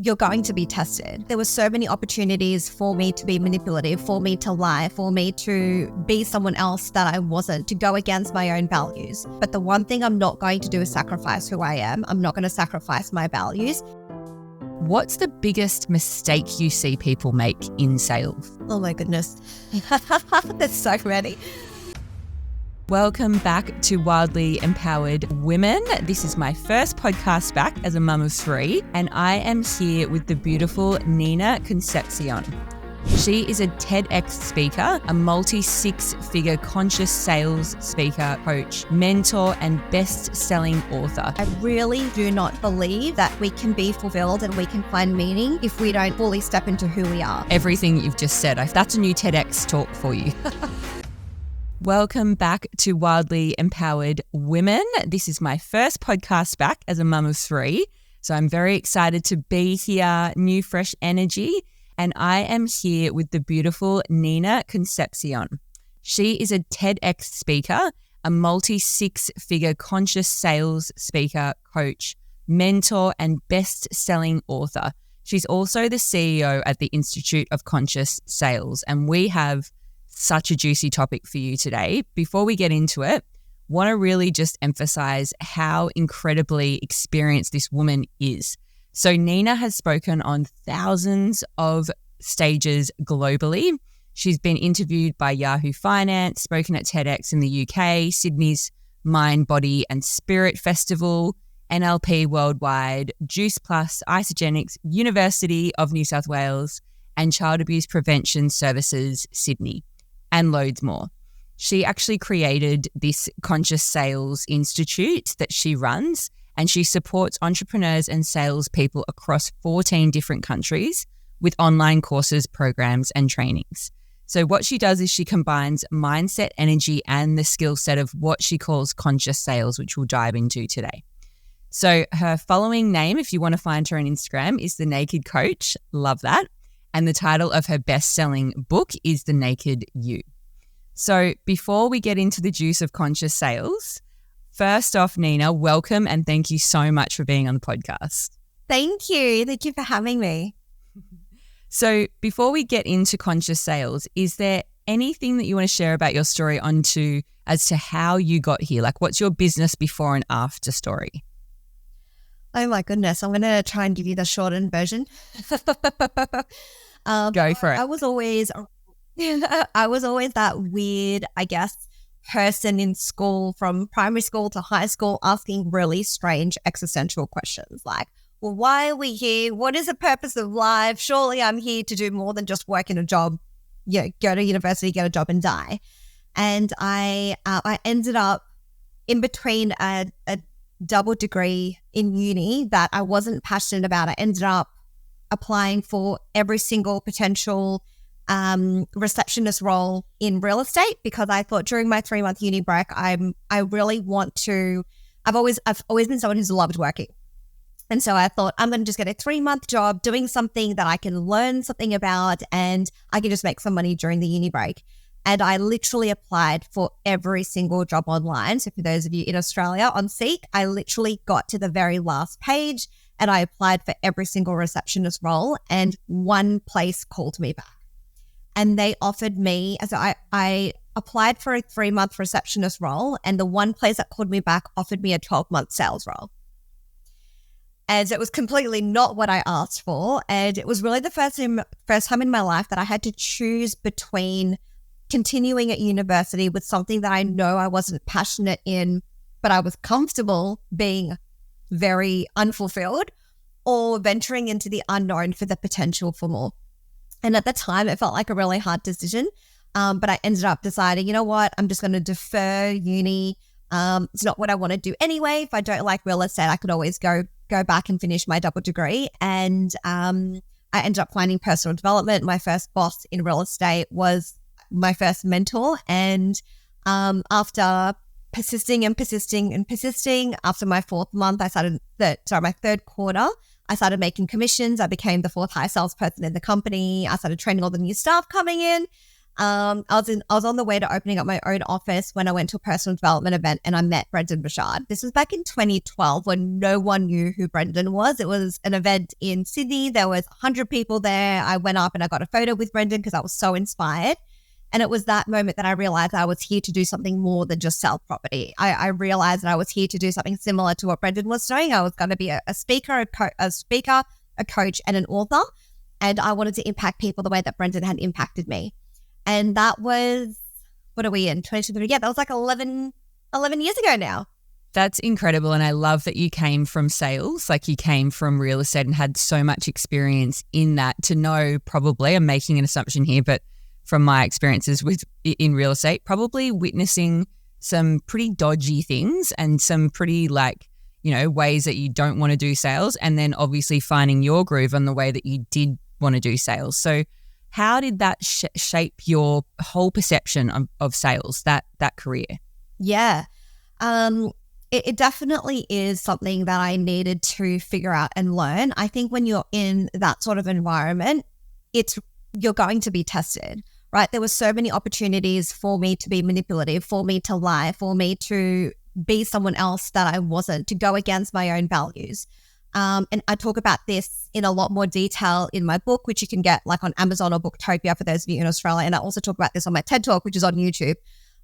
you're going to be tested. There were so many opportunities for me to be manipulative, for me to lie, for me to be someone else that I wasn't, to go against my own values. But the one thing I'm not going to do is sacrifice who I am. I'm not going to sacrifice my values. What's the biggest mistake you see people make in sales? Oh my goodness. There's so many. Welcome back to Wildly Empowered Women. This is my first podcast back as a mum of 3, and I am here with the beautiful Nina Concepcion. She is a TEDx speaker, a multi-6-figure conscious sales speaker, coach, mentor, and best-selling author. I really do not believe that we can be fulfilled and we can find meaning if we don't fully step into who we are. Everything you've just said, that's a new TEDx talk for you. Welcome back to Wildly Empowered Women. This is my first podcast back as a mum of 3. So I'm very excited to be here, new fresh energy. And I am here with the beautiful Nina Concepcion. She is a TEDx speaker, a multi-6-figure conscious sales speaker, coach, mentor, and best-selling author. She's also the CEO at the Institute of Conscious Sales. And we have such a juicy topic for you today. Before we get into it, want to really just emphasize how incredibly experienced this woman is. So Nina has spoken on thousands of stages globally. She's been interviewed by Yahoo Finance, spoken at TEDx in the UK, Sydney's Mind, Body and Spirit Festival, NLP Worldwide, Juice Plus, Isogenics, University of New South Wales, and Child Abuse Prevention Services, Sydney, and loads more. She actually created this Conscious Sales Institute that she runs, and she supports entrepreneurs and salespeople across 14 different countries with online courses, programs, and trainings. So what she does is she combines mindset, energy, and the skill set of what she calls conscious sales, which we'll dive into today. So her following name, if you want to find her on Instagram, is The Naked Coach. Love that. And the title of her best-selling book is The Naked You. So before we get into the juice of conscious sales, first off, Nina, welcome and thank you so much for being on the podcast. Thank you. Thank you for having me. So before we get into conscious sales, is there anything that you want to share about your story as to how you got here? Like, what's your business before and after story? Oh my goodness. I'm going to try and give you the shortened version. Go for it. I was always that weird, I guess, person in school, from primary school to high school, asking really strange existential questions like, well, why are we here? What is the purpose of life? Surely I'm here to do more than just work in a job, go to university, get a job and die. And I ended up in between a double degree in uni that I wasn't passionate about. I ended up applying for every single potential receptionist role in real estate because I thought during my 3-month uni break, I really want to. I've always been someone who's loved working, and so I thought I'm going to just get a 3-month job doing something that I can learn something about, and I can just make some money during the uni break. And I literally applied for every single job online. So for those of you in Australia on Seek, I literally got to the very last page and I applied for every single receptionist role, and one place called me back. And they offered me, so I applied for a 3-month receptionist role, and the one place that called me back offered me a 12-month sales role. And it was completely not what I asked for. And it was really the first time in my life that I had to choose between continuing at university with something that I know I wasn't passionate in, but I was comfortable being very unfulfilled, or venturing into the unknown for the potential for more. And at the time, it felt like a really hard decision, but I ended up deciding, you know what, I'm just going to defer uni. It's not what I want to do anyway. If I don't like real estate, I could always go back and finish my double degree. And I ended up finding personal development. My first boss in real estate was my first mentor. And after persisting, after my 4th month, my 3rd quarter, I started making commissions. I became the 4th highest salesperson in the company. I started training all the new staff coming in. I was on the way to opening up my own office when I went to a personal development event and I met Brendan Bouchard. This was back in 2012 when no one knew who Brendan was. It was an event in Sydney. There was 100 people there. I went up and I got a photo with Brendan because I was so inspired. And it was that moment that I realized I was here to do something more than just sell property. I realized that I was here to do something similar to what Brendan was doing. I was going to be a speaker, a coach, and an author. And I wanted to impact people the way that Brendan had impacted me. And that was, what are we in, 2023? Yeah, that was like 11 years ago now. That's incredible. And I love that you came from sales, like you came from real estate and had so much experience in that to know probably, I'm making an assumption here, but from my experiences in real estate, probably witnessing some pretty dodgy things and some pretty ways that you don't want to do sales, and then obviously finding your groove on the way that you did want to do sales. So how did that shape your whole perception of sales, that career? Yeah. It definitely is something that I needed to figure out and learn. I think when you're in that sort of environment, you're going to be tested, right? There were so many opportunities for me to be manipulative, for me to lie, for me to be someone else that I wasn't, to go against my own values. And I talk about this in a lot more detail in my book, which you can get like on Amazon or Booktopia for those of you in Australia. And I also talk about this on my TED Talk, which is on YouTube.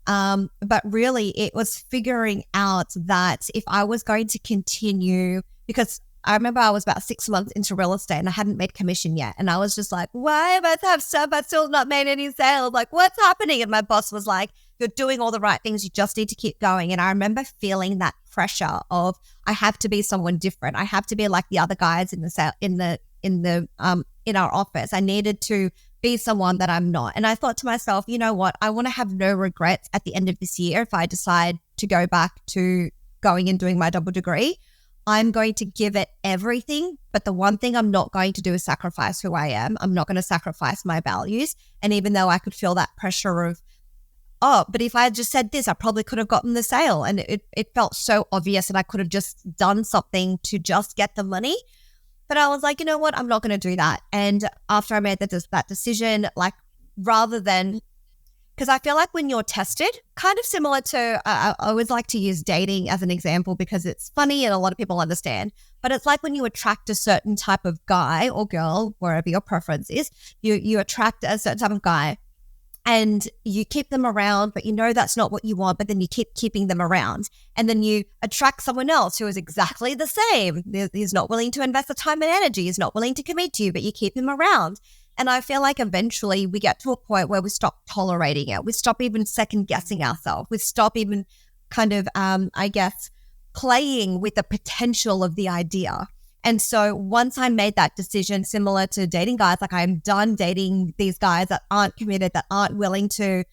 But really it was figuring out that if I was going to continue, because I remember I was about 6 months into real estate and I hadn't made commission yet. And I was just like, why am I to have stuff? I still not made any sales. Like, what's happening? And my boss was like, you're doing all the right things. You just need to keep going. And I remember feeling that pressure of, I have to be someone different. I have to be like the other guys in our office. I needed to be someone that I'm not. And I thought to myself, you know what? I want to have no regrets at the end of this year if I decide to go back to going and doing my double degree. I'm going to give it everything, but the one thing I'm not going to do is sacrifice who I am. I'm not going to sacrifice my values. And even though I could feel that pressure of, oh, but if I had just said this, I probably could have gotten the sale. And it felt so obvious and I could have just done something to just get the money. But I was like, you know what? I'm not going to do that. And after I made that decision, like rather than, because I feel like when you're tested, kind of similar to, I always like to use dating as an example because it's funny and a lot of people understand, but it's like when you attract a certain type of guy or girl, wherever your preference is, you attract a certain type of guy and you keep them around, but you know that's not what you want, but then you keep keeping them around. And then you attract someone else who is exactly the same. He's not willing to invest the time and energy. He's not willing to commit to you, but you keep him around. And I feel like eventually we get to a point where we stop tolerating it. We stop even second guessing ourselves. We stop even kind of, playing with the potential of the idea. And so once I made that decision, similar to dating guys, like I'm done dating these guys that aren't committed, that aren't willing to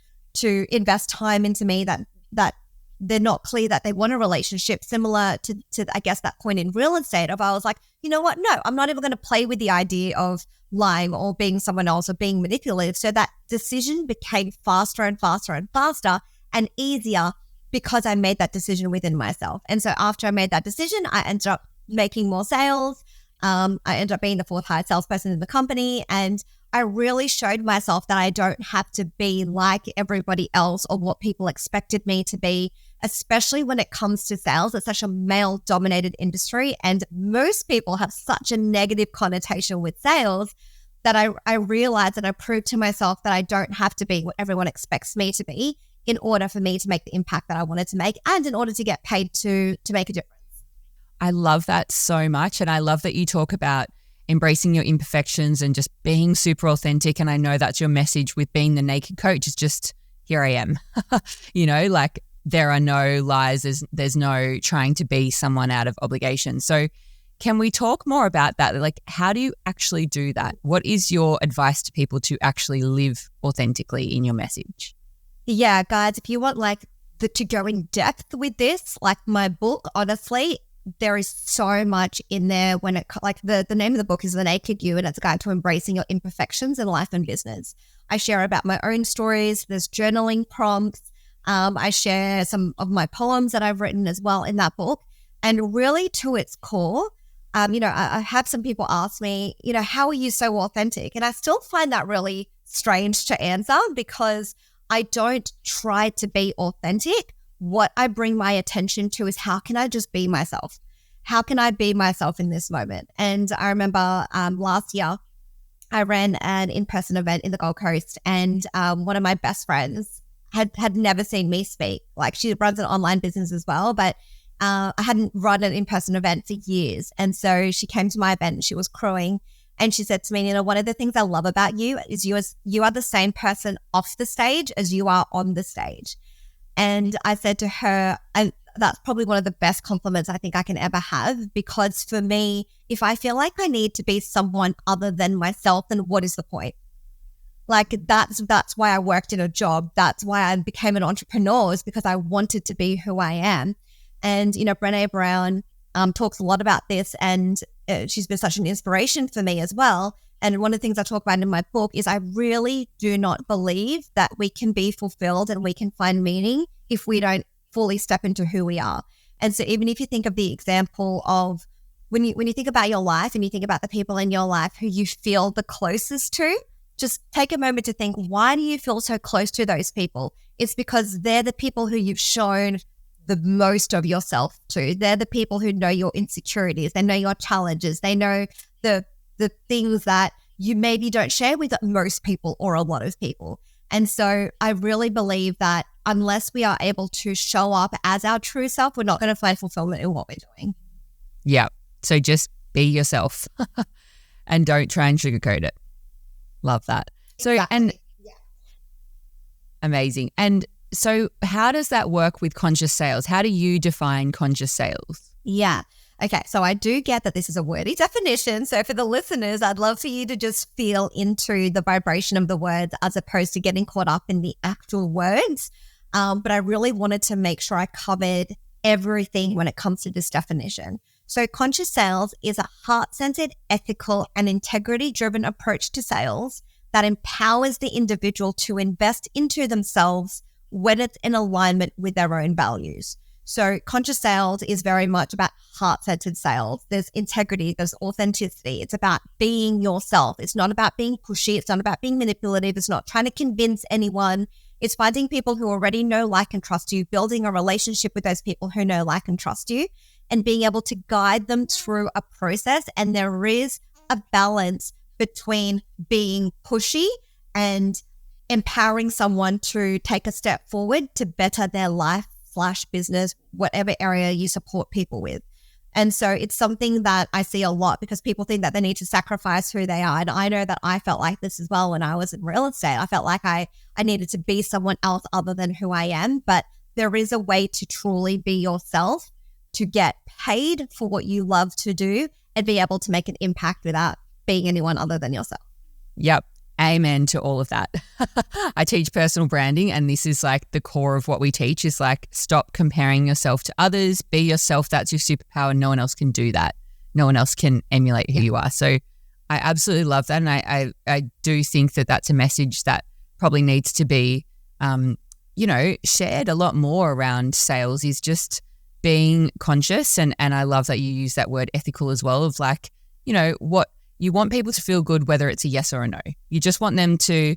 invest time into me, that they're not clear that they want a relationship, similar to I guess that point in real estate of I was like, you know what? No, I'm not even going to play with the idea of lying or being someone else or being manipulative. So that decision became faster and faster and faster and easier because I made that decision within myself. And so after I made that decision, I ended up making more sales. I ended up being the fourth highest salesperson in the company. And I really showed myself that I don't have to be like everybody else or what people expected me to be, especially when it comes to sales. It's such a male-dominated industry, and most people have such a negative connotation with sales that I realized and I proved to myself that I don't have to be what everyone expects me to be in order for me to make the impact that I wanted to make and in order to get paid to make a difference. I love that so much. And I love that you talk about embracing your imperfections and just being super authentic. And I know that's your message with being the naked coach, is just, here I am. Like there are no lies. There's no trying to be someone out of obligation. So can we talk more about that? Like, how do you actually do that? What is your advice to people to actually live authentically in your message? Yeah, guys, if you want to go in depth with this, like my book, honestly, there is so much in there when it, like the name of the book is The Naked You, and it's a guide to embracing your imperfections in life and business. I share about my own stories. There's journaling prompts. I share some of my poems that I've written as well in that book. And really to its core, I have some people ask me, how are you so authentic? And I still find that really strange to answer because I don't try to be authentic. What I bring my attention to is how can I just be myself? How can I be myself in this moment? And I remember last year, I ran an in-person event in the Gold Coast, and one of my best friends had never seen me speak. Like, she runs an online business as well, but I hadn't run an in-person event for years. And so she came to my event and she was crowing. And she said to me, Nina, one of the things I love about you is you are the same person off the stage as you are on the stage. And I said to her, and that's probably one of the best compliments I think I can ever have, because for me, if I feel like I need to be someone other than myself, then what is the point? Like, that's why I worked in a job. That's why I became an entrepreneur, is because I wanted to be who I am. And, you know, Brené Brown talks a lot about this, and she's been such an inspiration for me as well. And one of the things I talk about in my book is I really do not believe that we can be fulfilled and we can find meaning if we don't fully step into who we are. And so even if you think of the example of when you think about your life and you think about the people in your life who you feel the closest to, just take a moment to think, why do you feel so close to those people? It's because they're the people who you've shown the most of yourself to. They're the people who know your insecurities. They know your challenges. They know the things that you maybe don't share with most people or a lot of people. And so I really believe that unless we are able to show up as our true self, we're not going to find fulfillment in what we're doing. Yeah. So just be yourself and don't try and sugarcoat it. Love that. So, Exactly. and amazing. And so how does that work with conscious sales? How do you define conscious sales? Yeah. Okay. So I do get that this is a wordy definition. So for the listeners, I'd love for you to just feel into the vibration of the words as opposed to getting caught up in the actual words. But I really wanted to make sure I covered everything when it comes to this definition. So conscious sales is a heart-centered, ethical, and integrity-driven approach to sales that empowers the individual to invest into themselves when it's in alignment with their own values. So conscious sales is very much about heart-centered sales. There's integrity, there's authenticity. It's about being yourself. It's not about being pushy. It's not about being manipulative. It's not trying to convince anyone. It's finding people who already know, like, and trust you, building a relationship with those people who know, like, and trust you, and being able to guide them through a process. And there is a balance between being pushy and empowering someone to take a step forward to better their life/business, whatever area you support people with. And so it's something that I see a lot because people think that they need to sacrifice who they are. And I know that I felt like this as well when I was in real estate. I felt like I needed to be someone else other than who I am. But there is a way to truly be yourself, to get paid for what you love to do and be able to make an impact without being anyone other than yourself. Yep. Amen to all of that. I teach personal branding, and this is like the core of what we teach is like, stop comparing yourself to others, be yourself. That's your superpower. No one else can do that. No one else can emulate who you are. So I absolutely love that. And I do think that that's a message that probably needs to be, shared a lot more around sales, is just being conscious. And I love that you use that word ethical as well, of like, what you want people to feel good, whether it's a yes or a no. You just want them to,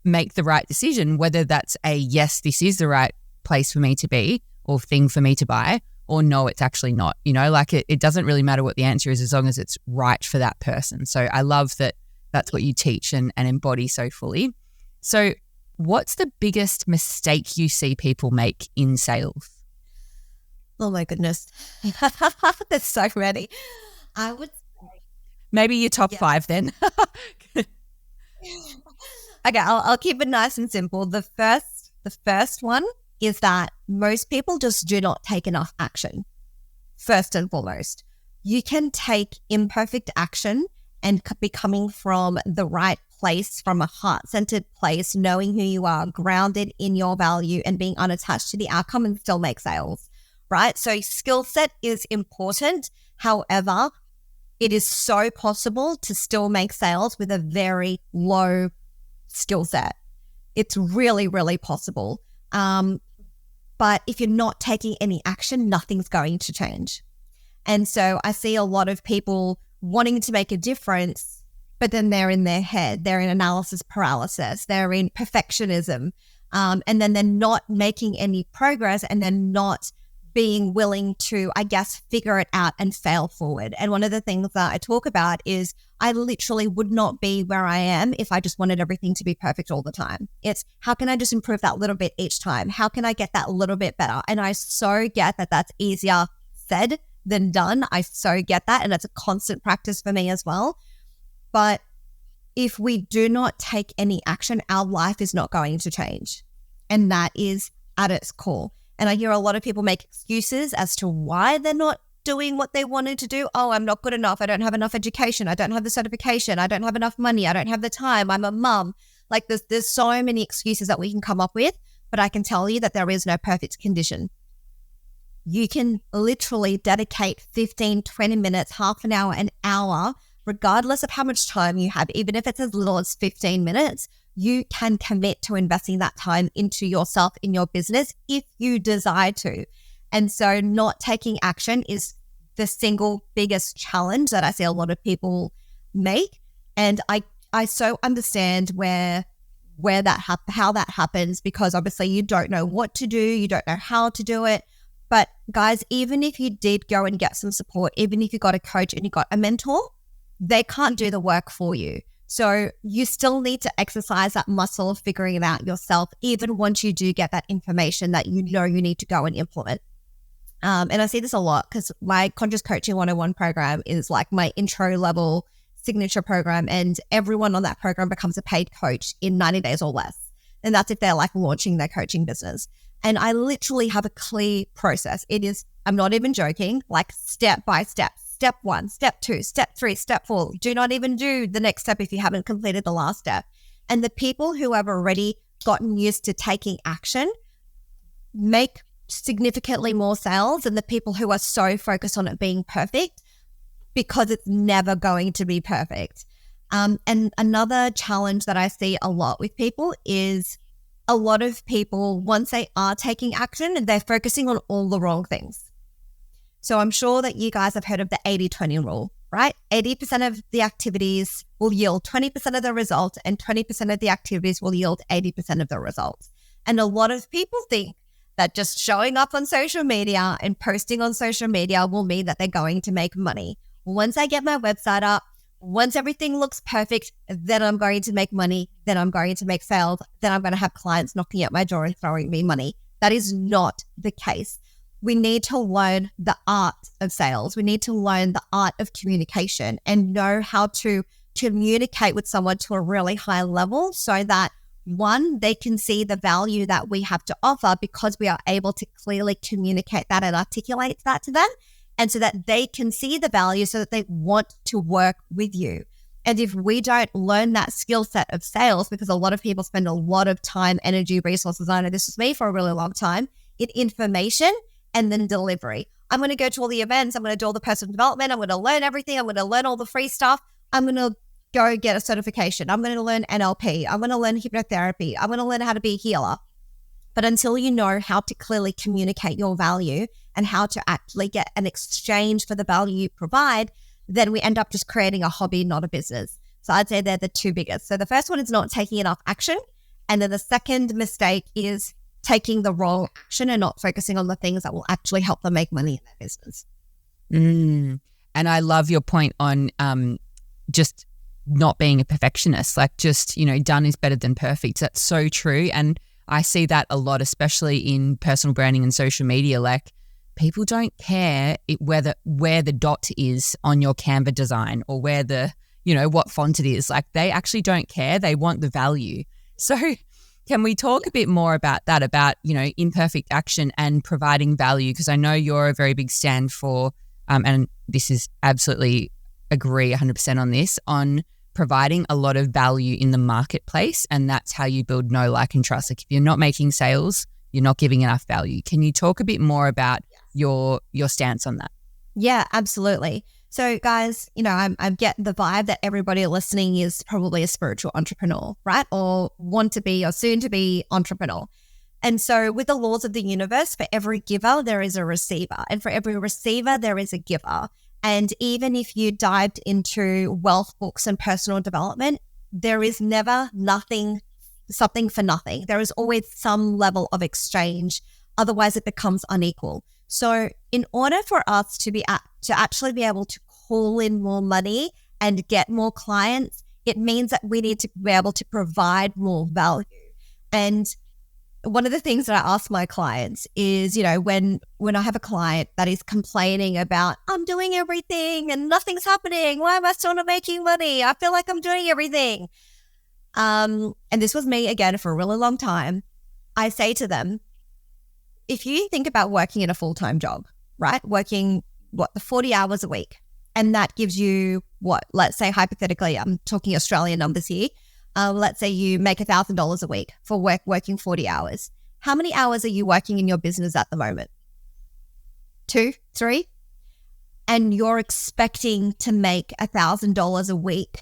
make the right decision, whether that's a yes, this is the right place for me to be or thing for me to buy, or no, it's actually not. It doesn't really matter what the answer is as long as it's right for that person. So I love that that's what you teach and embody so fully. So what's the biggest mistake you see people make in sales? Oh my goodness. There's so many. I would maybe your top 5 then. Okay, I'll keep it nice and simple. The first one is that most people just do not take enough action. First and foremost, you can take imperfect action and be coming from the right place, from a heart-centered place, knowing who you are, grounded in your value and being unattached to the outcome, and still make sales, right? So skill set is important. However, it is so possible to still make sales with a very low skill set. It's really, really possible. But if you're not taking any action, nothing's going to change. And so I see a lot of people wanting to make a difference but then they're in their head, they're in analysis paralysis, they're in perfectionism, and then they're not making any progress, and they're not being willing to, I guess, figure it out and fail forward. And one of the things that I talk about is I literally would not be where I am if I just wanted everything to be perfect all the time. It's how can I just improve that little bit each time? How can I get that little bit better? And I so get that that's easier said than done. I so get that. And it's a constant practice for me as well. But if we do not take any action, our life is not going to change. And that is at its core. And I hear a lot of people make excuses as to why they're not doing what they wanted to do. Oh, I'm not good enough. I don't have enough education. I don't have the certification. I don't have enough money. I don't have the time. I'm a mum. Like there's so many excuses that we can come up with, but I can tell you that there is no perfect condition. You can literally dedicate 15, 20 minutes, half an hour, regardless of how much time you have, even if it's as little as 15 minutes, you can commit to investing that time into yourself in your business if you desire to. And so not taking action is the single biggest challenge that I see a lot of people make. And I so understand how that happens, because obviously you don't know what to do, you don't know how to do it. But guys, even if you did go and get some support, even if you got a coach and you got a mentor, they can't do the work for you. So you still need to exercise that muscle of figuring it out yourself, even once you do get that information that you know you need to go and implement. And I see this a lot because my Conscious Coaching 101 program is like my intro level signature program, and everyone on that program becomes a paid coach in 90 days or less. And that's if they're like launching their coaching business. And I literally have a clear process. It is, I'm not even joking, like step by step. Step 1, step 2, step 3, step 4. Do not even do the next step if you haven't completed the last step. And the people who have already gotten used to taking action make significantly more sales than the people who are so focused on it being perfect, because it's never going to be perfect. And another challenge that I see a lot with people is a lot of people, once they are taking action, they're focusing on all the wrong things. So I'm sure that you guys have heard of the 80-20 rule, right? 80% of the activities will yield 20% of the result, and 20% of the activities will yield 80% of the results. And a lot of people think that just showing up on social media and posting on social media will mean that they're going to make money. Once I get my website up, once everything looks perfect, then I'm going to make money, then I'm going to make sales, then I'm going to have clients knocking at my door and throwing me money. That is not the case. We need to learn the art of sales. We need to learn the art of communication and know how to communicate with someone to a really high level, so that one, they can see the value that we have to offer because we are able to clearly communicate that and articulate that to them, and so that they can see the value so that they want to work with you. And if we don't learn that skill set of sales, because a lot of people spend a lot of time, energy, resources, I know this was me for a really long time, in information and then delivery. I'm going to go to all the events. I'm going to do all the personal development. I'm going to learn everything. I'm going to learn all the free stuff. I'm going to go get a certification. I'm going to learn NLP. I'm going to learn hypnotherapy. I'm going to learn how to be a healer. But until you know how to clearly communicate your value and how to actually get an exchange for the value you provide, then we end up just creating a hobby, not a business. So I'd say they're the two biggest. So the first one is not taking enough action. And then the second mistake is taking the wrong action and not focusing on the things that will actually help them make money in their business. And I love your point on just not being a perfectionist, like just, done is better than perfect. That's so true. And I see that a lot, especially in personal branding and social media. Like people don't care where the dot is on your Canva design or where the, what font it is. Like they actually don't care. They want the value. So can we talk a bit more about that, about, imperfect action and providing value? Because I know you're a very big stand for, and this is absolutely agree 100% on this, on providing a lot of value in the marketplace. And that's how you build know, like, and trust. Like if you're not making sales, you're not giving enough value. Can you talk a bit more about your stance on that? Yeah, absolutely. So guys, I'm getting the vibe that everybody listening is probably a spiritual entrepreneur, right? Or want to be or soon to be entrepreneur. And so with the laws of the universe, for every giver, there is a receiver. And for every receiver, there is a giver. And even if you dived into wealth books and personal development, there is never something for nothing. There is always some level of exchange. Otherwise, it becomes unequal. So in order for us to actually be able to call in more money and get more clients, it means that we need to be able to provide more value. And one of the things that I ask my clients is, when I have a client that is complaining about, I'm doing everything and nothing's happening. Why am I still not making money? I feel like I'm doing everything. And this was me again for a really long time. I say to them, if you think about working in a full-time job, right? Working the 40 hours a week, and that gives you let's say hypothetically, I'm talking Australian numbers here. Let's say you make $1,000 a week for working 40 hours. How many hours are you working in your business at the moment? 2, 3? And you're expecting to make $1,000 a week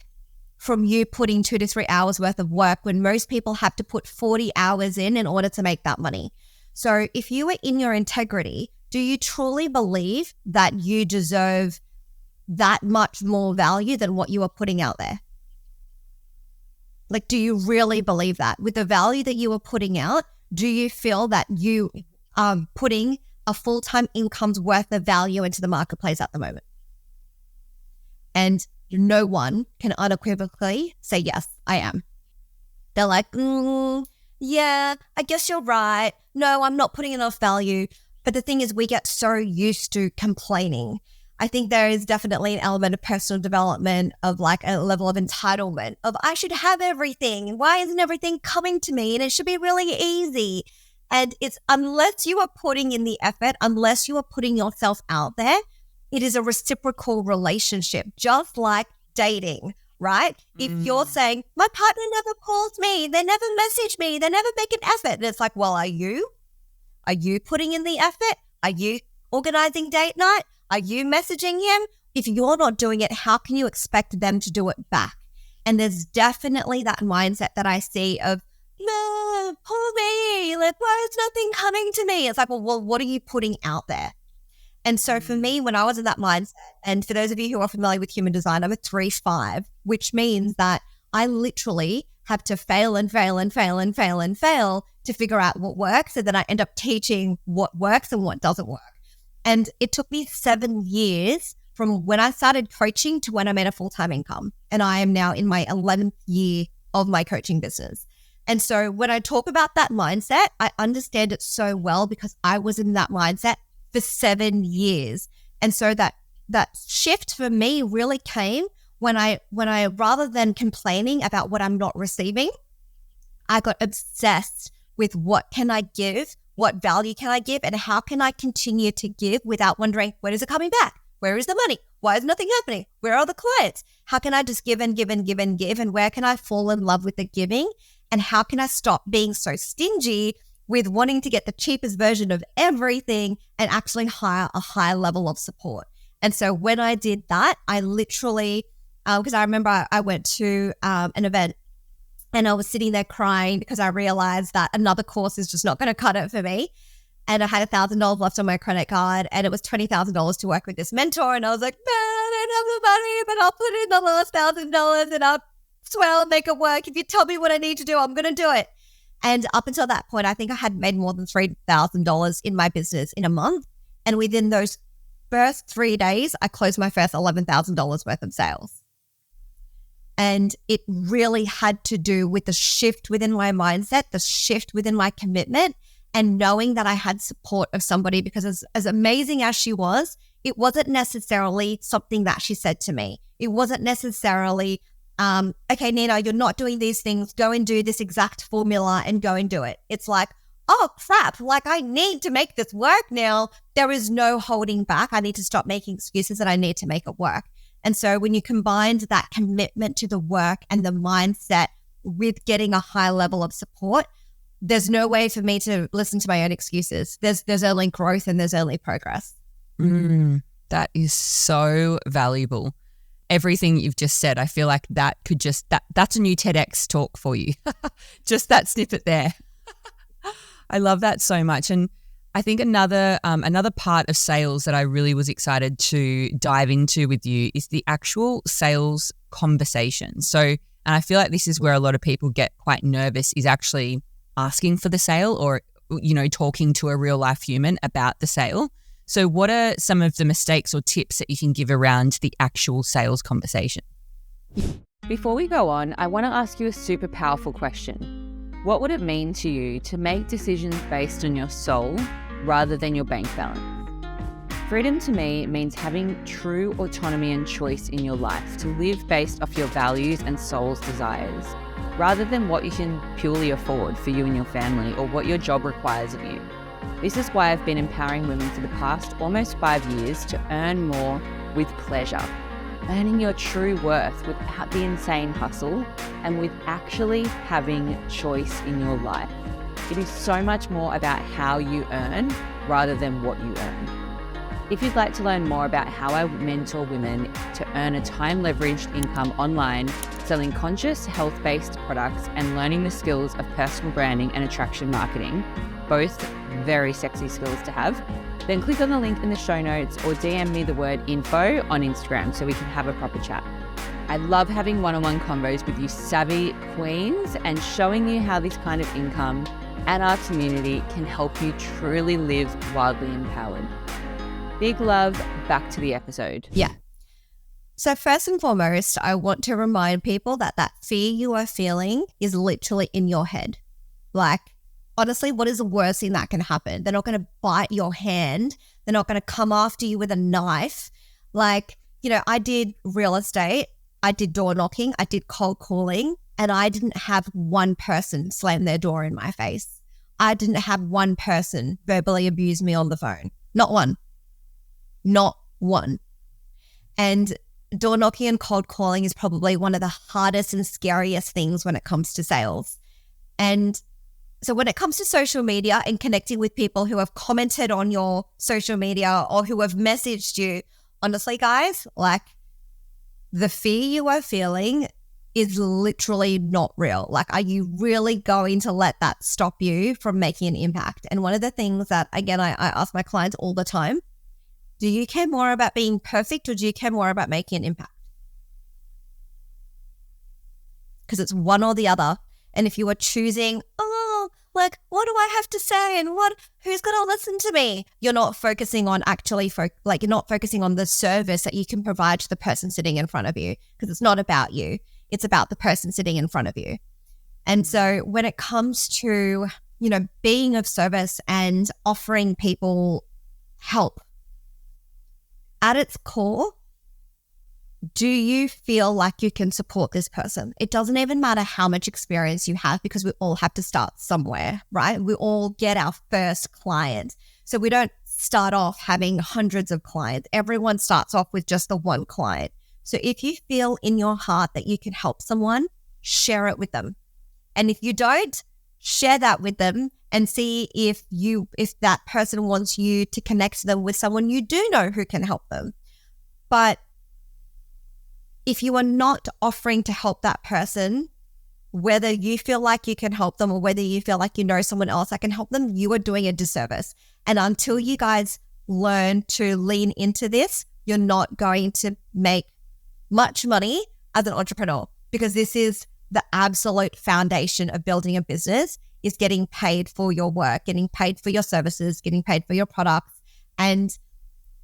from you putting 2 to 3 hours worth of work when most people have to put 40 hours in order to make that money. So if you were in your integrity, do you truly believe that you deserve that much more value than what you are putting out there? Like, do you really believe that? With the value that you are putting out, do you feel that you are putting a full-time income's worth of value into the marketplace at the moment? And no one can unequivocally say, yes, I am. They're like, yeah, I guess you're right. No, I'm not putting enough value. But the thing is, we get so used to complaining. I think there is definitely an element of personal development, of like a level of entitlement, of I should have everything. Why isn't everything coming to me? And it should be really easy. And it's unless you are putting in the effort, unless you are putting yourself out there, it is a reciprocal relationship, just like dating, right? If you're saying, my partner never calls me, they never message me, they never make an effort. And it's like, well, are you? Are you putting in the effort? Are you organizing date night? Are you messaging him? If you're not doing it, how can you expect them to do it back? And there's definitely that mindset that I see of, no, poor me, like, why is nothing coming to me? It's like, well, what are you putting out there? And so for me, when I was in that mindset, and for those of you who are familiar with human design, I'm a 3-5, which means that I literally have to fail and fail and fail and fail and fail to figure out what works. And then I end up teaching what works and what doesn't work. And it took me 7 years from when I started coaching to when I made a full-time income. And I am now in my 11th year of my coaching business. And so when I talk about that mindset, I understand it so well because I was in that mindset for 7 years. And so that shift for me really came when I rather than complaining about what I'm not receiving, I got obsessed with what can I give, what value can I give, and how can I continue to give without wondering, when is it coming back? Where is the money? Why is nothing happening? Where are the clients? How can I just give and give and give and give? And where can I fall in love with the giving? And how can I stop being so stingy with wanting to get the cheapest version of everything and actually hire a high level of support? And so when I did that, I literally, because I remember I went to an event and I was sitting there crying because I realized that another course is just not going to cut it for me. And I had $1,000 left on my credit card and it was $20,000 to work with this mentor. And I was like, man, I don't have the money, but I'll put in the last $1,000 and I'll swear I'll make it work. If you tell me what I need to do, I'm going to do it. And up until that point, I think I had made more than $3,000 in my business in a month. And within those first 3 days, I closed my first $11,000 worth of sales. And it really had to do with the shift within my mindset, the shift within my commitment, and knowing that I had support of somebody, because as amazing as she was, it wasn't necessarily something that she said to me. It wasn't necessarily, okay, Nina, you're not doing these things. Go and do this exact formula and go and do it. It's like, oh crap, like I need to make this work now. There is no holding back. I need to stop making excuses and I need to make it work. And so when you combined that commitment to the work and the mindset with getting a high level of support, there's no way for me to listen to my own excuses. There's only growth and there's only progress. That is so valuable. Everything you've just said, I feel like that could that's a new TEDx talk for you. Just that snippet there. I love that so much. And I think another part of sales that I really was excited to dive into with you is the actual sales conversation. So, and I feel like this is where a lot of people get quite nervous, is actually asking for the sale or, talking to a real life human about the sale. So what are some of the mistakes or tips that you can give around the actual sales conversation? Before we go on, I want to ask you a super powerful question. What would it mean to you to make decisions based on your soul rather than your bank balance? Freedom to me means having true autonomy and choice in your life to live based off your values and soul's desires, rather than what you can purely afford for you and your family or what your job requires of you. This is why I've been empowering women for the past almost 5 years to earn more with pleasure, earning your true worth without the insane hustle and with actually having choice in your life. It is so much more about how you earn rather than what you earn. If you'd like to learn more about how I mentor women to earn a time-leveraged income online, selling conscious, health-based products and learning the skills of personal branding and attraction marketing, both very sexy skills to have, then click on the link in the show notes or DM me the word info on Instagram so we can have a proper chat. I love having one-on-one convos with you savvy queens and showing you how this kind of income and our community can help you truly live wildly empowered. Big love, back to the episode. Yeah. So first and foremost, I want to remind people that fear you are feeling is literally in your head. Like, honestly, what is the worst thing that can happen? They're not going to bite your hand. They're not going to come after you with a knife. Like, I did real estate. I did door knocking. I did cold calling. And I didn't have one person slam their door in my face. I didn't have one person verbally abuse me on the phone. Not one. Not one. And door knocking and cold calling is probably one of the hardest and scariest things when it comes to sales. And so when it comes to social media and connecting with people who have commented on your social media or who have messaged you, honestly, guys, like, the fear you are feeling is literally not real. Like, are you really going to let that stop you from making an impact? And one of the things that, again, I ask my clients all the time, do you care more about being perfect or do you care more about making an impact? Because it's one or the other. And if you are choosing, what do I have to say and who's going to listen to me? You're not focusing on you're not focusing on the service that you can provide to the person sitting in front of you, because it's not about you. It's about the person sitting in front of you. And so when it comes to, being of service and offering people help, at its core, do you feel like you can support this person? It doesn't even matter how much experience you have, because we all have to start somewhere, right? We all get our first client. So we don't start off having hundreds of clients. Everyone starts off with just the one client. So if you feel in your heart that you can help someone, share it with them. And if you don't, share that with them and see if that person wants you to connect them with someone you do know who can help them. But if you are not offering to help that person, whether you feel like you can help them or whether you feel like you know someone else that can help them, you are doing a disservice. And until you guys learn to lean into this, you're not going to make much money as an entrepreneur, because this is the absolute foundation of building a business, is getting paid for your work, getting paid for your services, getting paid for your products. And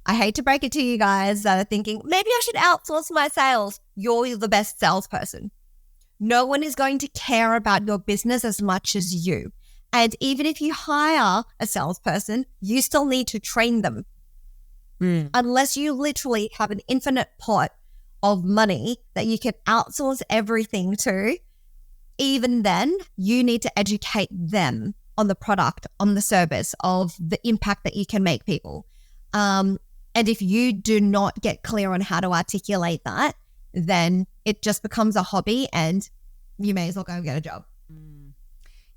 I hate to break it to you guys that are thinking, maybe I should outsource my sales. You're the best salesperson. No one is going to care about your business as much as you. And even if you hire a salesperson, you still need to train them. Unless you literally have an infinite pot of money that you can outsource everything to, even then, you need to educate them on the product, on the service, of the impact that you can make people. And if you do not get clear on how to articulate that, then it just becomes a hobby and you may as well go and get a job.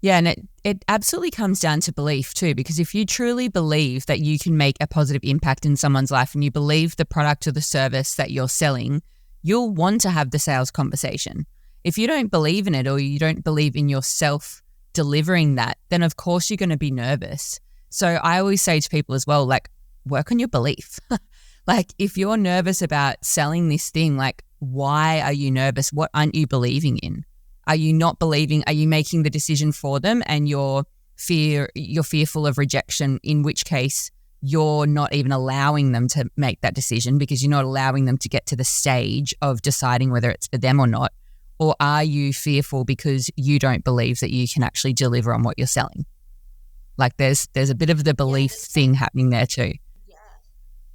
Yeah, and it absolutely comes down to belief too, because if you truly believe that you can make a positive impact in someone's life and you believe the product or the service that you're selling, you'll want to have the sales conversation. If you don't believe in it or you don't believe in yourself delivering that, then of course you're going to be nervous. So I always say to people as well, like, work on your belief. Like, if you're nervous about selling this thing, like, why are you nervous? What aren't you believing in? Are you not believing? Are you making the decision for them and you're fearful of rejection, in which case you're not even allowing them to make that decision because you're not allowing them to get to the stage of deciding whether it's for them or not? Or are you fearful because you don't believe that you can actually deliver on what you're selling? Like, there's a bit of the belief thing happening there too. Yeah,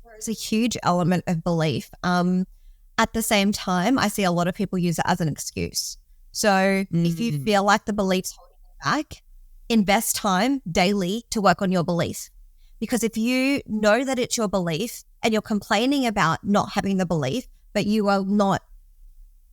there's a huge element of belief. At the same time, I see a lot of people use it as an excuse. So if you feel like the belief's holding you back, invest time daily to work on your belief. Because if you know that it's your belief and you're complaining about not having the belief, but you are not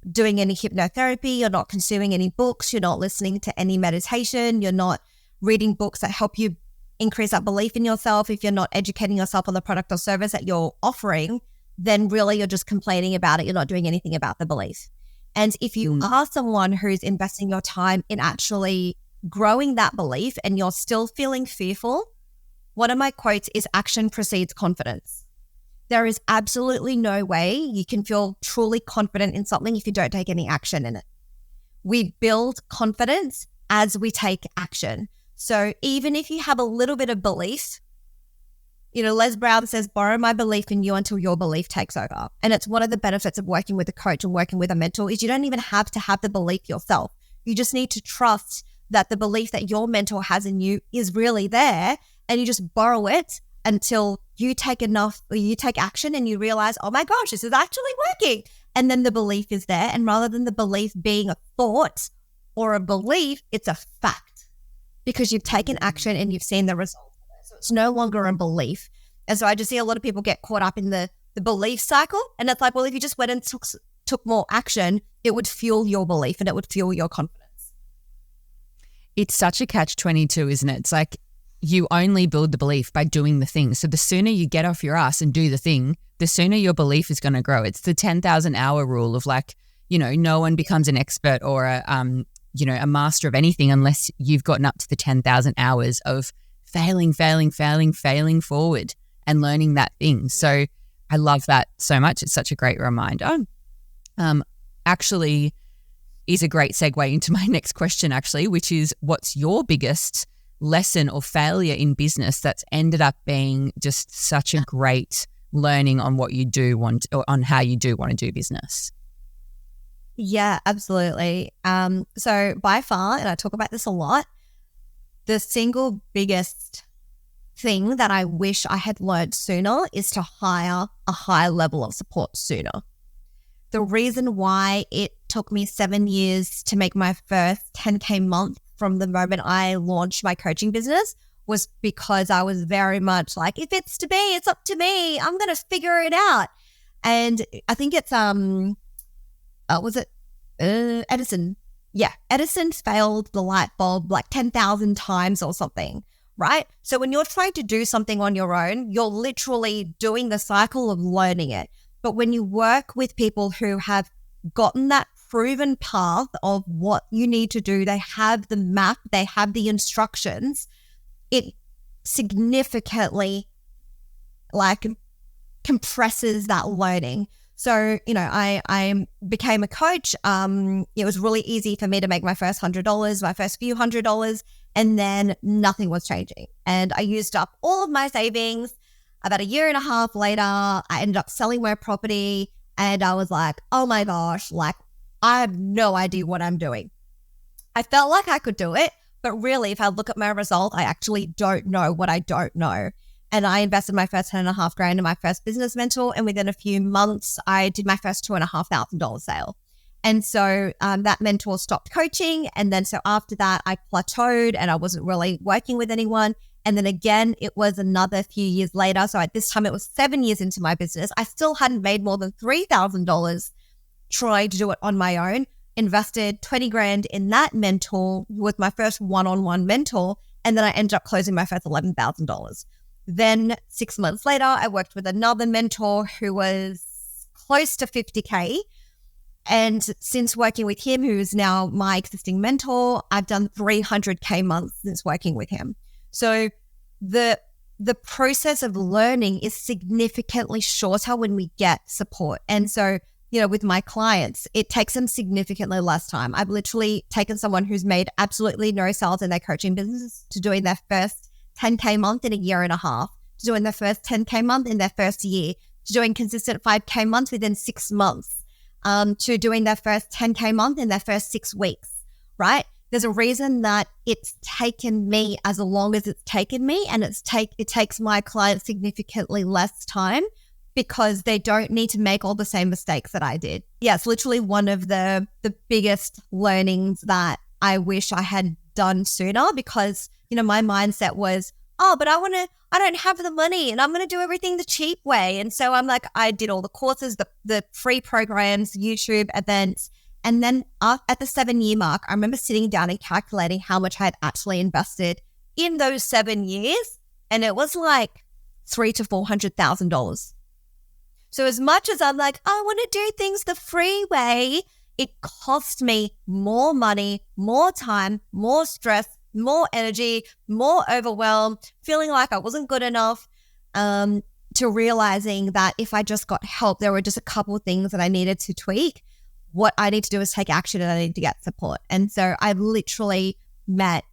doing any hypnotherapy, you're not consuming any books, you're not listening to any meditation, you're not reading books that help you increase that belief in yourself, if you're not educating yourself on the product or service that you're offering, then really you're just complaining about it. You're not doing anything about the belief. And if you are someone who's investing your time in actually growing that belief and you're still feeling fearful, one of my quotes is action precedes confidence. There is absolutely no way you can feel truly confident in something if you don't take any action in it. We build confidence as we take action. So even if you have a little bit of belief, Les Brown says, borrow my belief in you until your belief takes over. And it's one of the benefits of working with a coach and working with a mentor is you don't even have to have the belief yourself. You just need to trust that the belief that your mentor has in you is really there, and you just borrow it until you take enough, or you take action and you realize, oh my gosh, this is actually working. And then the belief is there. And rather than the belief being a thought or a belief, it's a fact because you've taken action and you've seen the result. So it's no longer a belief. And so I just see a lot of people get caught up in the belief cycle. And it's like, well, if you just went and took more action, it would fuel your belief and it would fuel your confidence. It's such a catch-22, isn't it? It's like you only build the belief by doing the thing. So the sooner you get off your ass and do the thing, the sooner your belief is going to grow. It's the 10,000 hour rule of like, no one becomes an expert or a master of anything unless you've gotten up to the 10,000 hours of failing forward and learning that thing. So I love that so much. It's such a great reminder. Actually is a great segue into my next question, actually, which is what's your biggest lesson or failure in business that's ended up being just such a great learning on what you do want or on how you do want to do business? Yeah, absolutely. So by far, and I talk about this a lot, the single biggest thing that I wish I had learned sooner is to hire a high level of support sooner. The reason why it took me 7 years to make my first 10K month from the moment I launched my coaching business was because I was very much like, if it's to be, it's up to me. I'm going to figure it out. And I think it's, Edison? Yeah, Edison failed the light bulb like 10,000 times or something, right? So when you're trying to do something on your own, you're literally doing the cycle of learning it. But when you work with people who have gotten that proven path of what you need to do, they have the map, they have the instructions, it significantly compresses that learning. So, I became a coach. It was really easy for me to make my first $100, my first few $100, and then nothing was changing. And I used up all of my savings. About a year and a half later, I ended up selling my property and I was like, oh my gosh, I have no idea what I'm doing. I felt like I could do it, but really if I look at my result, I actually don't know what I don't know. And I invested my first $10,500 in my first business mentor. And within a few months, I did my first $2,500 sale. And so that mentor stopped coaching. And then so after that, I plateaued and I wasn't really working with anyone. And then again, it was another few years later. So at this time, it was 7 years into my business. I still hadn't made more than $3,000 trying to do it on my own. Invested $20,000 in that mentor, who was my first one-on-one mentor. And then I ended up closing my first $11,000. Then 6 months later, I worked with another mentor who was close to 50K. And since working with him, who is now my existing mentor, I've done 300K months since working with him. So the process of learning is significantly shorter when we get support. And so, with my clients, it takes them significantly less time. I've literally taken someone who's made absolutely no sales in their coaching business to doing their first 10K month in a year and a half, to doing their first 10K month in their first year, to doing consistent 5K months within 6 months, to doing their first 10K month in their first 6 weeks, right? There's a reason that it's taken me as long as it's taken me, and it takes my clients significantly less time because they don't need to make all the same mistakes that I did. Yeah, it's literally one of the biggest learnings that I wish I had done sooner, because, my mindset was, but I don't have the money and I'm going to do everything the cheap way. And so I'm like, I did all the courses, the free programs, YouTube events. And then at the 7-year mark, I remember sitting down and calculating how much I had actually invested in those 7 years. And it was like $300,000 to $400,000. So as much as I'm like, I want to do things the free way, it cost me more money, more time, more stress, more energy, more overwhelm, feeling like I wasn't good enough, to realizing that if I just got help, there were just a couple of things that I needed to tweak. What I need to do is take action, and I need to get support. And so I literally met,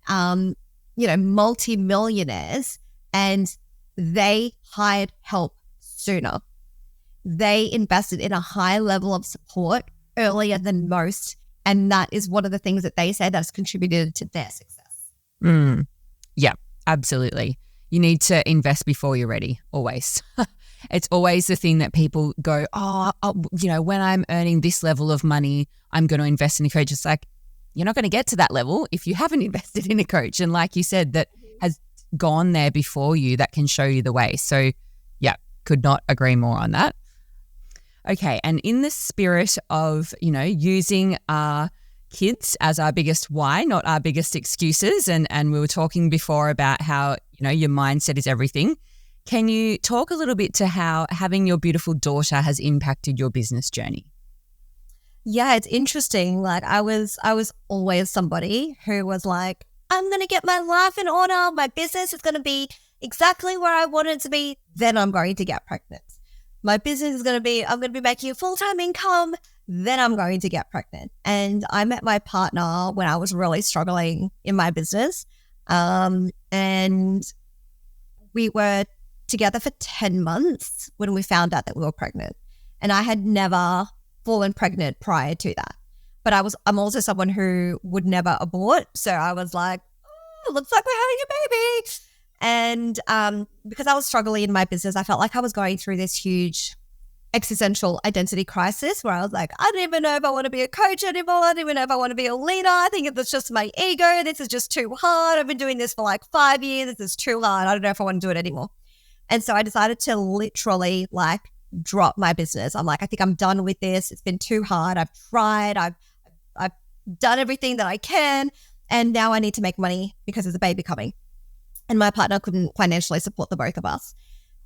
multi-millionaires, and they hired help sooner. They invested in a high level of support earlier than most. And that is one of the things that they say that's contributed to their success. Yeah, absolutely. You need to invest before you're ready, always. It's always the thing that people go, when I'm earning this level of money, I'm going to invest in a coach. It's like, you're not going to get to that level if you haven't invested in a coach. And like you said, that has gone there before you, that can show you the way. So yeah, could not agree more on that. Okay. And in the spirit of, using our kids as our biggest why, not our biggest excuses. And we were talking before about how, your mindset is everything. Can you talk a little bit to how having your beautiful daughter has impacted your business journey? Yeah, it's interesting. Like I was always somebody who was like, I'm going to get my life in order. My business is going to be exactly where I want it to be. Then I'm going to get pregnant. My business is going to be, I'm going to be making a full-time income. Then I'm going to get pregnant. And I met my partner when I was really struggling in my business. And we were together for 10 months when we found out that we were pregnant. And I had never fallen pregnant prior to that. But I'm also someone who would never abort. So I was like, it looks like we're having a baby. And because I was struggling in my business, I felt like I was going through this huge existential identity crisis where I was like, I don't even know if I want to be a coach anymore. I don't even know if I want to be a leader. I think it's just my ego. This is just too hard. I've been doing this for like 5 years. This is too hard. I don't know if I want to do it anymore. And so I decided to literally drop my business. I'm like, I think I'm done with this. It's been too hard. I've tried. I've done everything that I can. And now I need to make money because there's a baby coming. And my partner couldn't financially support the both of us.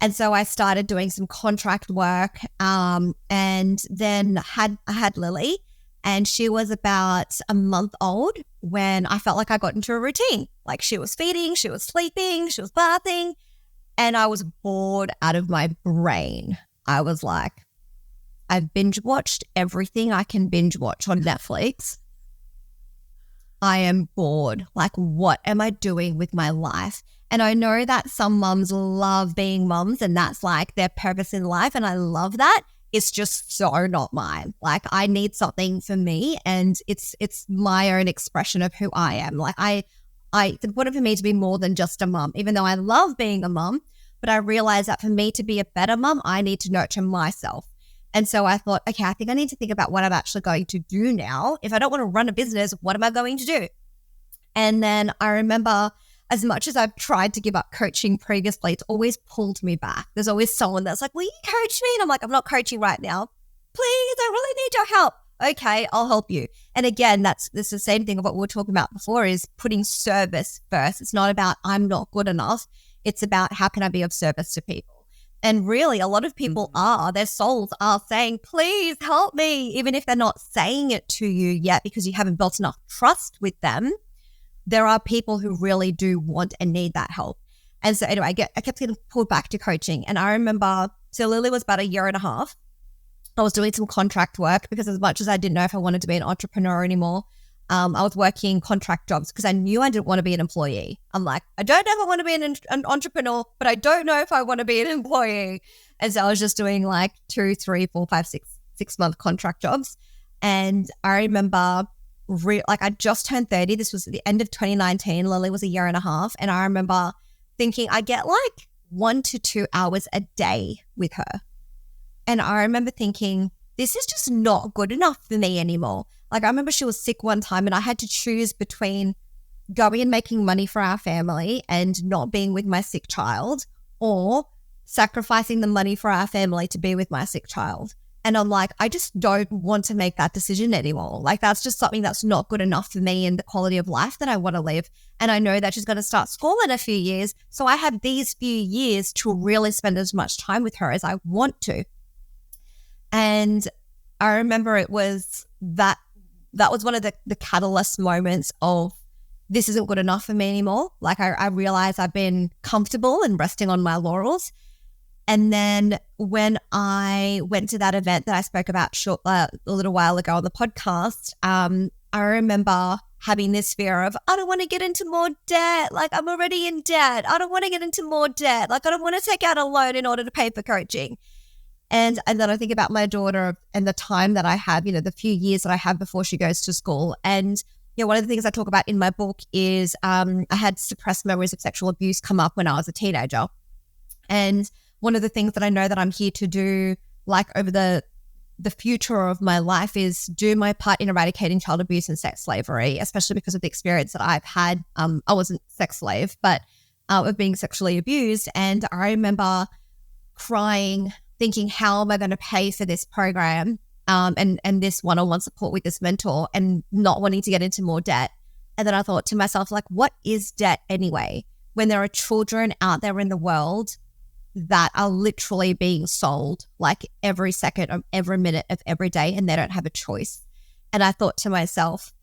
And so I started doing some contract work, and then I had Lily, and she was about a month old when I felt like I got into a routine. Like she was feeding, she was sleeping, she was bathing, and I was bored out of my brain. I was like, I've binge watched everything I can binge watch on Netflix. I am bored. Like, what am I doing with my life? And I know that some mums love being mums and that's like their purpose in life. And I love that. It's just so not mine. Like I need something for me and it's my own expression of who I am. Like it's important for me to be more than just a mum, even though I love being a mum, but I realize that for me to be a better mum, I need to nurture myself. And so I thought, okay, I think I need to think about what I'm actually going to do now. If I don't want to run a business, what am I going to do? And then I remember, as much as I've tried to give up coaching previously, it's always pulled me back. There's always someone that's like, will you coach me? And I'm like, I'm not coaching right now. Please, I really need your help. Okay, I'll help you. And again, this is the same thing of what we were talking about before is putting service first. It's not about I'm not good enough. It's about how can I be of service to people? And really, a lot of people their souls are saying, please help me, even if they're not saying it to you yet because you haven't built enough trust with them. There are people who really do want and need that help. And so anyway, I kept getting pulled back to coaching. And I remember, so Lily was about a year and a half. I was doing some contract work because as much as I didn't know if I wanted to be an entrepreneur anymore, I was working contract jobs because I knew I didn't want to be an employee. I'm like, I don't know if I want to be an entrepreneur, but I don't know if I want to be an employee. And so I was just doing like 2, 3, 4, 5, 6 month contract jobs. And I remember I just turned 30. This was at the end of 2019. Lily was a year and a half. And I remember thinking I get like 1 to 2 hours a day with her. And I remember thinking, this is just not good enough for me anymore. Like I remember she was sick one time and I had to choose between going and making money for our family and not being with my sick child, or sacrificing the money for our family to be with my sick child. And I'm like, I just don't want to make that decision anymore. Like that's just something that's not good enough for me and the quality of life that I want to live. And I know that she's going to start school in a few years. So I have these few years to really spend as much time with her as I want to. And I remember it was that was one of the catalyst moments of this isn't good enough for me anymore. Like I realized I've been comfortable and resting on my laurels. And then when I went to that event that I spoke about a little while ago on the podcast, I remember having this fear of, I don't want to get into more debt. Like I'm already in debt. I don't want to get into more debt. Like I don't want to take out a loan in order to pay for coaching. And then I think about my daughter and the time that I have, the few years that I have before she goes to school. And, one of the things I talk about in my book is I had suppressed memories of sexual abuse come up when I was a teenager. And one of the things that I know that I'm here to do, like over the future of my life, is do my part in eradicating child abuse and sex slavery, especially because of the experience that I've had. I wasn't sex slave, but of being sexually abused. And I remember crying, thinking, how am I going to pay for this program and this one-on-one support with this mentor, and not wanting to get into more debt. And then I thought to myself, like, what is debt anyway? When there are children out there in the world that are literally being sold like every second of every minute of every day, and they don't have a choice. And I thought to myself,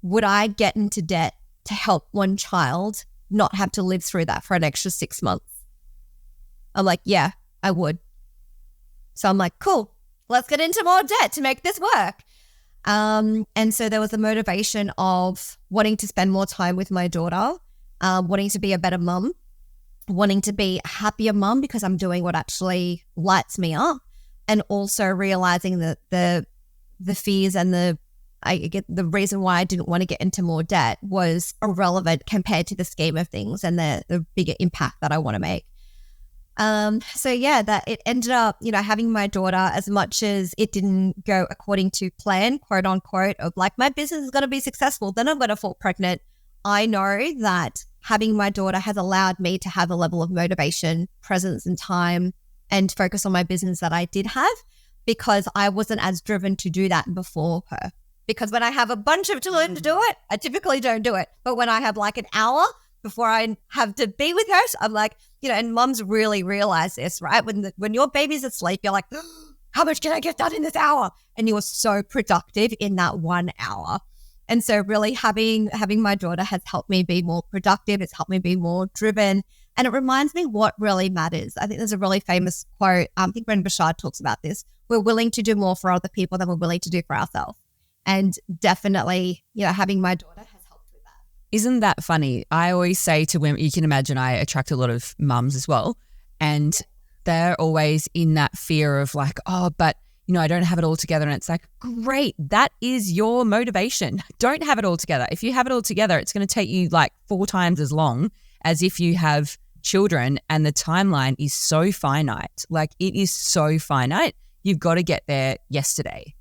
would I get into debt to help one child not have to live through that for an extra 6 months? I'm like, yeah, I would. So I'm like, cool, let's get into more debt to make this work. And so there was the motivation of wanting to spend more time with my daughter, wanting to be a better mum, wanting to be a happier mum because I'm doing what actually lights me up, and also realizing that the fears and the reason why I didn't want to get into more debt was irrelevant compared to the scheme of things and the bigger impact that I want to make. So yeah, that it ended up, having my daughter, as much as it didn't go according to plan, quote unquote, of like, my business is going to be successful, then I'm going to fall pregnant. I know that having my daughter has allowed me to have a level of motivation, presence and time, and focus on my business that I did have, because I wasn't as driven to do that before her. Because when I have a bunch of time to do it, I typically don't do it. But when I have like an hour before I have to be with her, I'm like, and mums really realize this, right? When your baby's asleep, you're like, how much can I get done in this hour? And you are so productive in that 1 hour. And so really having my daughter has helped me be more productive. It's helped me be more driven. And it reminds me what really matters. I think there's a really famous quote. I think Brendon Burchard talks about this. We're willing to do more for other people than we're willing to do for ourselves. And definitely, having my daughter has helped with that. Isn't that funny? I always say to women, you can imagine I attract a lot of mums as well. And they're always in that fear of like, oh, but I don't have it all together. And it's like, great, that is your motivation. Don't have it all together. If you have it all together, it's going to take you like 4 times as long as if you have children, and the timeline is so finite. Like it is so finite. You've got to get there yesterday,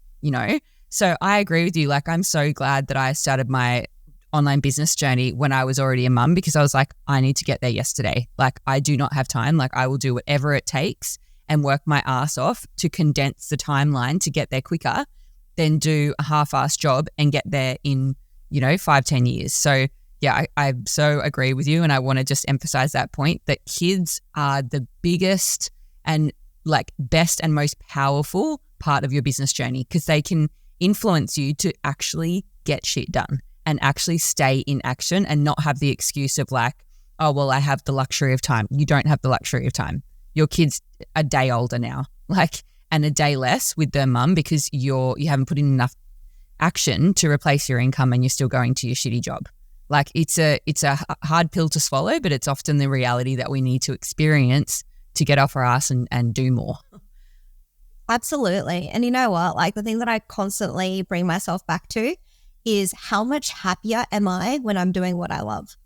So I agree with you. Like I'm so glad that I started my online business journey when I was already a mum, because I was like, I need to get there yesterday. Like I do not have time. Like I will do whatever it takes and work my ass off to condense the timeline to get there quicker than do a half-assed job and get there in, 5-10 years. So yeah, I so agree with you. And I want to just emphasize that point, that kids are the biggest and like best and most powerful part of your business journey, because they can influence you to actually get shit done and actually stay in action and not have the excuse of like, oh, well, I have the luxury of time. You don't have the luxury of time. Your kid's a day older now, and a day less with their mum because you haven't put in enough action to replace your income and you're still going to your shitty job. It's a hard pill to swallow, but it's often the reality that we need to experience to get off our ass and do more. Absolutely. And you know what? The thing that I constantly bring myself back to is how much happier am I when I'm doing what I love?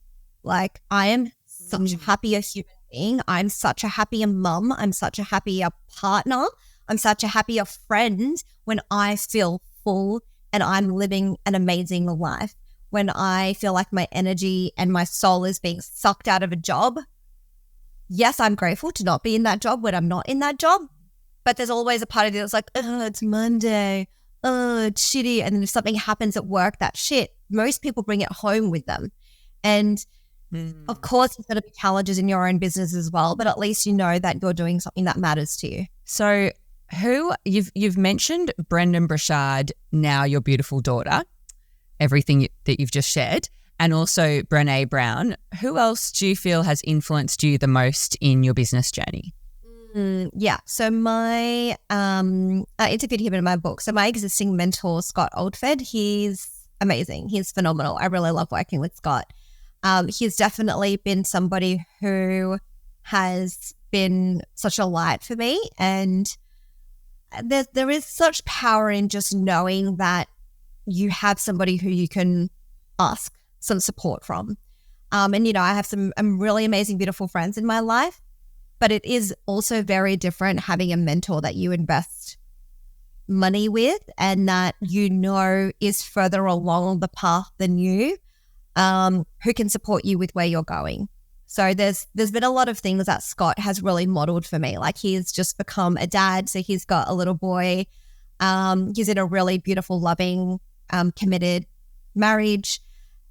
I am such a happier human being. I'm such a happier mum. I'm such a happier partner. I'm such a happier friend when I feel full and I'm living an amazing life. When I feel like my energy and my soul is being sucked out of a job, yes, I'm grateful to not be in that job when I'm not in that job. But there's always a part of it that's oh, it's Monday. Oh, it's shitty. And then if something happens at work, that's shit. Most people bring it home with them. And of course, there's going to be challenges in your own business as well, but at least you know that you're doing something that matters to you. So you've mentioned Brendan Burchard, now your beautiful daughter, everything that you've just shared, and also Brené Brown. Who else do you feel has influenced you the most in your business journey? Yeah. So I interviewed him in my book. So my existing mentor, Scott Oldfed, he's amazing. He's phenomenal. I really love working with Scott. He's definitely been somebody who has been such a light for me. And there is such power in just knowing that you have somebody who you can ask some support from. And, I have some really amazing, beautiful friends in my life, but it is also very different having a mentor that you invest money with and that is further along the path than you, who can support you with where you're going. So there's been a lot of things that Scott has really modeled for me. He's just become a dad. So he's got a little boy. He's in a really beautiful, loving, committed marriage.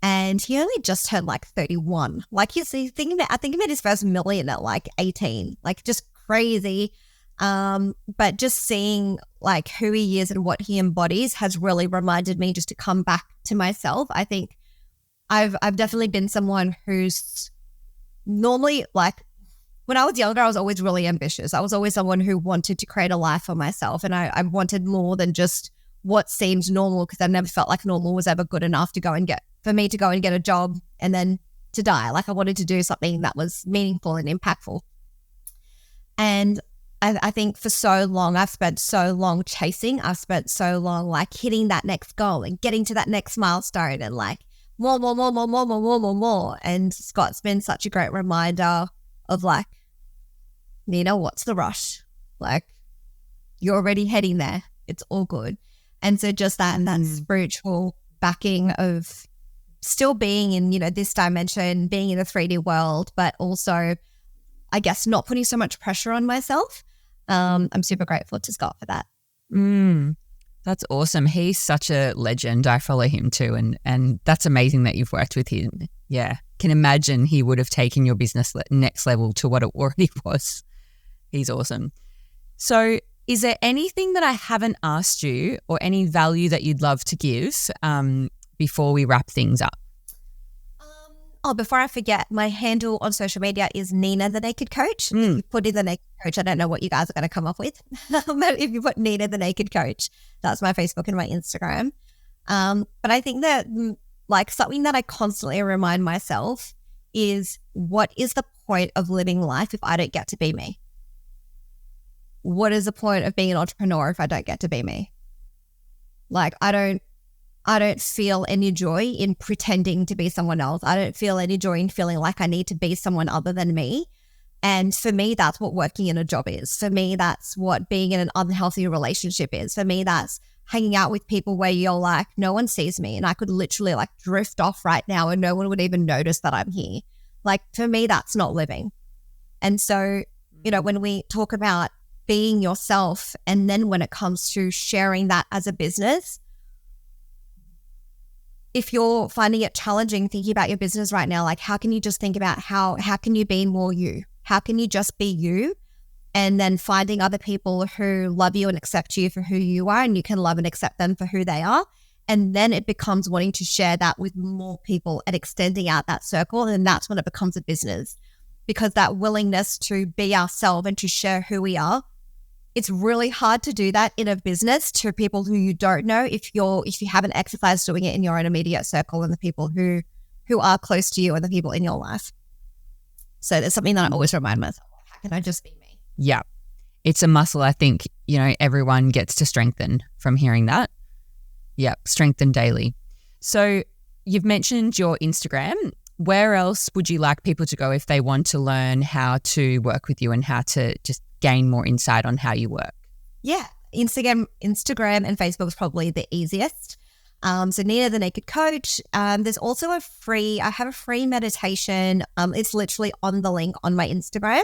And he only just turned 31. He's thinking I think he made his first million at 18, just crazy. But just seeing who he is and what he embodies has really reminded me just to come back to myself. I think I've definitely been someone who's normally when I was younger, I was always really ambitious. I was always someone who wanted to create a life for myself. And I wanted more than just what seemed normal, because I never felt like normal was ever good enough to go and get a job and then to die. I wanted to do something that was meaningful and impactful. And I think for so long, I've spent so long chasing. I've spent so long hitting that next goal and getting to that next milestone and more. And Scott's been such a great reminder of Nina, what's the rush? You're already heading there. It's all good. And so just that spiritual backing of still being in, this dimension, being in the 3D world, but also, I guess, not putting so much pressure on myself. I'm super grateful to Scott for that. That's awesome. He's such a legend. I follow him too. And that's amazing that you've worked with him. Yeah. Can imagine he would have taken your business next level to what it already was. He's awesome. So is there anything that I haven't asked you or any value that you'd love to give before we wrap things up? Before I forget, my handle on social media is Nina the Naked Coach. If you put in the Naked Coach, I don't know what you guys are going to come up with. But if you put Nina the Naked Coach, that's my Facebook and my Instagram. But I think that something that I constantly remind myself is, what is the point of living life if I don't get to be me? What is the point of being an entrepreneur if I don't get to be me? I don't feel any joy in pretending to be someone else. I don't feel any joy in feeling like I need to be someone other than me. And for me, that's what working in a job is. For me, that's what being in an unhealthy relationship is. For me, that's hanging out with people where you're no one sees me and I could literally drift off right now and no one would even notice that I'm here. For me, that's not living. And so, when we talk about being yourself, and then when it comes to sharing that as a business, if you're finding it challenging thinking about your business right now, how can you just think about how can you be more you? How can you just be you? And then finding other people who love you and accept you for who you are, and you can love and accept them for who they are. And then it becomes wanting to share that with more people and extending out that circle. And that's when it becomes a business, because that willingness to be ourselves and to share who we are, it's really hard to do that in a business to people who you don't know if you haven't exercised doing it in your own immediate circle and the people who are close to you and the people in your life. So there's something that I always remind myself, how can I just be me? Yeah. It's a muscle I think, everyone gets to strengthen from hearing that. Yeah, strengthen daily. So you've mentioned your Instagram. Where else would you like people to go if they want to learn how to work with you and how to just gain more insight on how you work? Yeah, Instagram and Facebook is probably the easiest. So Nina the Naked Coach. There's also I have a free meditation. It's literally on the link on my Instagram.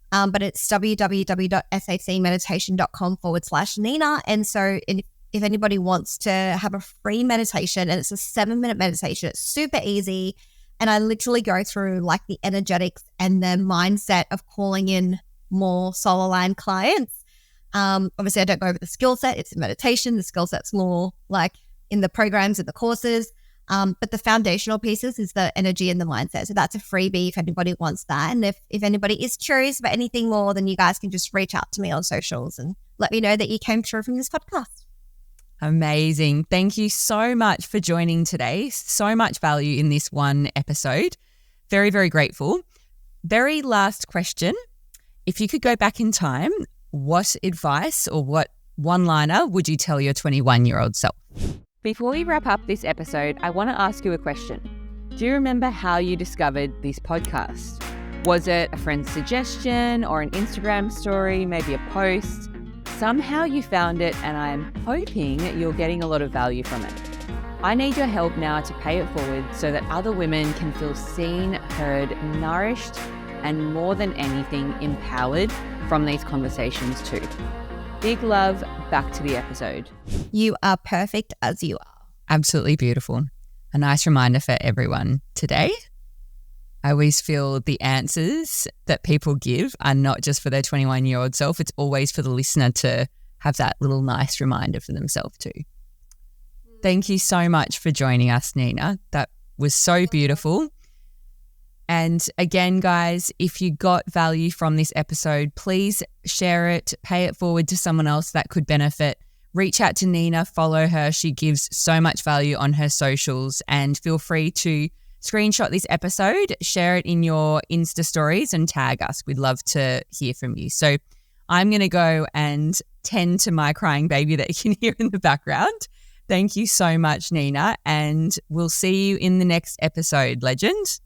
But it's www.sacmeditation.com/Nina. And so if anybody wants to have a free meditation, and it's a 7-minute meditation, it's super easy. And I literally go through like the energetics and the mindset of calling in more soul aligned clients. Obviously, I don't go over the skill set. It's a meditation. The skill set's more like in the programs and the courses. But the foundational pieces is the energy and the mindset. So that's a freebie if anybody wants that. And if anybody is curious about anything more, then you guys can just reach out to me on socials and let me know that you came through from this podcast. Amazing. Thank you so much for joining today. So much value in this one episode. Very, very grateful. Very last question. If you could go back in time, what advice or what one-liner would you tell your 21-year-old self? Before we wrap up this episode, I want to ask you a question. Do you remember how you discovered this podcast? Was it a friend's suggestion or an Instagram story, maybe a post? Somehow you found it, and I'm hoping you're getting a lot of value from it. I need your help now to pay it forward so that other women can feel seen, heard, nourished, and more than anything, empowered from these conversations too. Big love, back to the episode. You are perfect as you are. Absolutely beautiful. A nice reminder for everyone today. I always feel the answers that people give are not just for their 21-year-old self. It's always for the listener to have that little nice reminder for themselves too. Thank you so much for joining us, Nina. That was so beautiful. And again, guys, if you got value from this episode, please share it, pay it forward to someone else that could benefit. Reach out to Nina, follow her. She gives so much value on her socials, and feel free to screenshot this episode, share it in your Insta stories and tag us. We'd love to hear from you. So I'm going to go and tend to my crying baby that you can hear in the background. Thank you so much, Nina, and we'll see you in the next episode, legend.